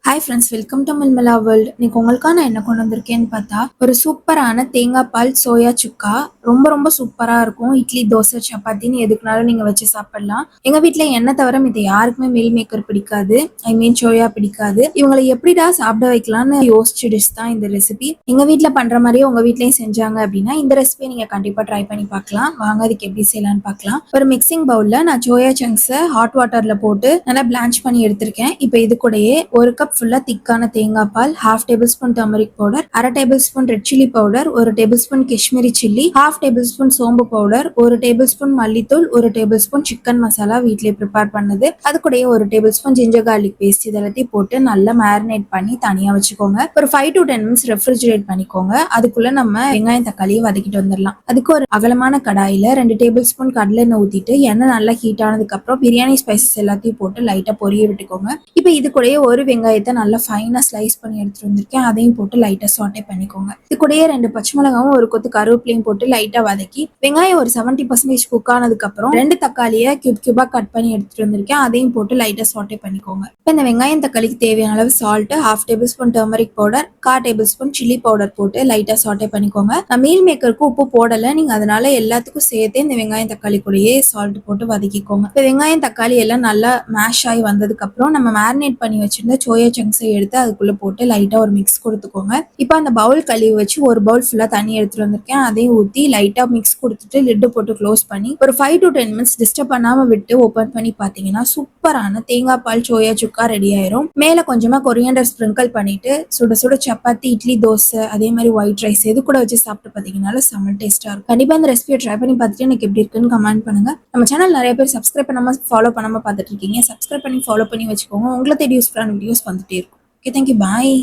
Hi friends, welcome to Milmala world. இன்னைக்கு உங்களுக்கான என்ன கொண்டு வந்திருக்கேன்னு பார்த்தா ஒரு சூப்பரான தேங்காய் பால் சோயா சுக்கா. ரொம்ப ரொம்ப சூப்பராக இருக்கும். இட்லி, தோசை, சப்பாத்தின்னு எதுக்குனாலும் நீங்கள் வச்சு சாப்பிடலாம். எங்கள் வீட்டில் எண்ணெய் தவிர இது யாருக்குமே மீல் மேக்கர் பிடிக்காது, ஐ மீன் சோயா பிடிக்காது. இவங்களை எப்படிடா சாப்பிட வைக்கலாம்னு யோசிச்சு டிஷ் தான் இந்த ரெசிபி. எங்கள் வீட்டில் பண்ணுற மாதிரியே உங்கள் வீட்லையும் செஞ்சாங்க அப்படின்னா இந்த ரெசிபியை நீங்கள் கண்டிப்பாக ட்ரை பண்ணி பார்க்கலாம். வாங்க அதுக்கு எப்படி செய்யலான்னு பார்க்கலாம். ஒரு மிக்சிங் பவுலில் நான் சோயா சங்க்ஸை ஹாட் வாட்டரில் போட்டு நல்லா பிளான்ச் பண்ணி எடுத்திருக்கேன். இப்போ இது கூடயே ஒரு கப் ஃபுல்லா திக்கான தேங்காய் பால், ½ table spoon turmeric powder, ½ table spoon red chilli powder, 1 table spoon Kashmiri chilli, ½ table spoon சோம்பு பவுடர், 1 டேபிள் ஸ்பூன் மல்லித்தூள், 1 டேபிள் ஸ்பூன் சிக்கன் மசாலா வீட்லயே ப்ரிப்பேர் பண்ணது, அது கூடயே 1 tablespoon ginger garlic paste இதெல்லாத்தையும் போட்டு நல்லா மேரினேட் பண்ணி தனியா வச்சுக்கோங்க. ஒரு 5 to 10 மினிட்ஸ் ரெஃப்ரிஜரேட் பண்ணிக்கோங்க. அதுக்குள்ள நம்ம வெங்காயம் தக்காளியை வதக்கிட்டு வந்துடலாம். அதுக்கு ஒரு அகலமான கடாயில 2 டேபிள் ஸ்பூன் கடலை எண்ணெய் ஊத்திட்டு எண்ணெய் நல்லா ஹீட் ஆனதுக்கு அப்புறம் பிரியாணி ஸ்பைசஸ் எல்லாத்தையும் போட்டு லைட்டா பொரிய விட்டுக்கோங்க. இப்போ இது கூடயே ஒரு வெங்காயத்தை நல்லா ஃபைனா ஸ்லைஸ் பண்ணி எடுத்துட்டு வந்திருக்கேன். அதையும் போட்டு லைட்டா சாட்டே பண்ணிக்கோங்க. இது கூடயே 2 பச்சை மிளகாவும் ஒரு கொத்து கருவேப்பிலையும் போட்டு லைட்டா வதக்கி வெங்காயம் ஒரு 70% குக் ஆனதுக்கு அப்புறம் 2 தக்காளியை கியூபா கட் பண்ணி எடுத்துட்டு வந்திருக்கேன். அதையும் போட்டு லைட்டா சாட்டே பண்ணிக்கோங்க. இப்போ இந்த வெங்காயம் தக்காளிக்கு தேவையான அளவு salt, ½ table spoon turmeric powder, 1/4 table spoon chilli powder போட்டு லைட்டா சாட்டே பண்ணிக்கோங்க. நான் மீல் மேக்கருக்கு உப்பு போடல, நீங்க அதனால எல்லாத்துக்கும் சேர்த்து இந்த வெங்காயம் தக்காளி கூடயே சால்ட் போட்டு வதக்கிக்கோங்க. இப்போ வெங்காயம் தக்காளி எல்லாம் நல்லா மேஷ் ஆகி வந்ததுக்கு அப்புறம் நம்ம மேரினேட் பண்ணி வச்சிருந்த சோயா சங்க்ஸை எடுத்து அதுக்குள்ள போட்டு லைட்டா ஒரு மிக்ஸ் கொடுத்துக்கோங்க. இப்போ அந்த பவுல் கழுவி வச்சு ஒரு பவுல் ஃபுல்லா தண்ணி எடுத்துட்டு வந்திருக்கேன். அதையும் ஊத்தி லைட்டா மிக்ஸ் கொடுத்துட்டு லிட்டு போட்டு க்ளோஸ் பண்ணி ஒரு 5 to 10 மினிட்ஸ் டிஸ்டர்ப் பண்ணாம விட்டு ஓபன் பண்ணி பாத்தீங்கன்னா சூப்பரான தேங்காய் பால் சோயா சுக்கா ரெடி ஆயிரும். மேல கொஞ்சமா கொரியாண்டர் ஸ்ப்ரிங்கிள் பண்ணிட்டு சுட சுட சப்பாத்தி, இட்லி, தோசை, அதே மாதிரி ஒயிட் ரைஸ் எது கூட வச்சு சாப்பிட்டு பாத்தீங்கன்னா செம்ம டேஸ்டா இருக்கும். கண்டிப்பா இந்த ரெசிபியை ட்ரை பண்ணி பார்த்துட்டு எனக்கு எப்படி இருக்குன்னு கமெண்ட் பண்ணுங்க. நம்ம சேனல் நிறைய பேர் சப்ஸ்கிரைப் பண்ணாம ஃபாலோ பண்ணாம பார்த்துட்டு இருக்கீங்க. சப்ஸ்கிரைப் பண்ணி ஃபாலோ பண்ணி வச்சுக்கோங்க. உங்களை தேடி யூஸ்ஃபுல்லான வீடியோஸ் வந்துட்டே இருக்கும். Okay, thank you. Bye.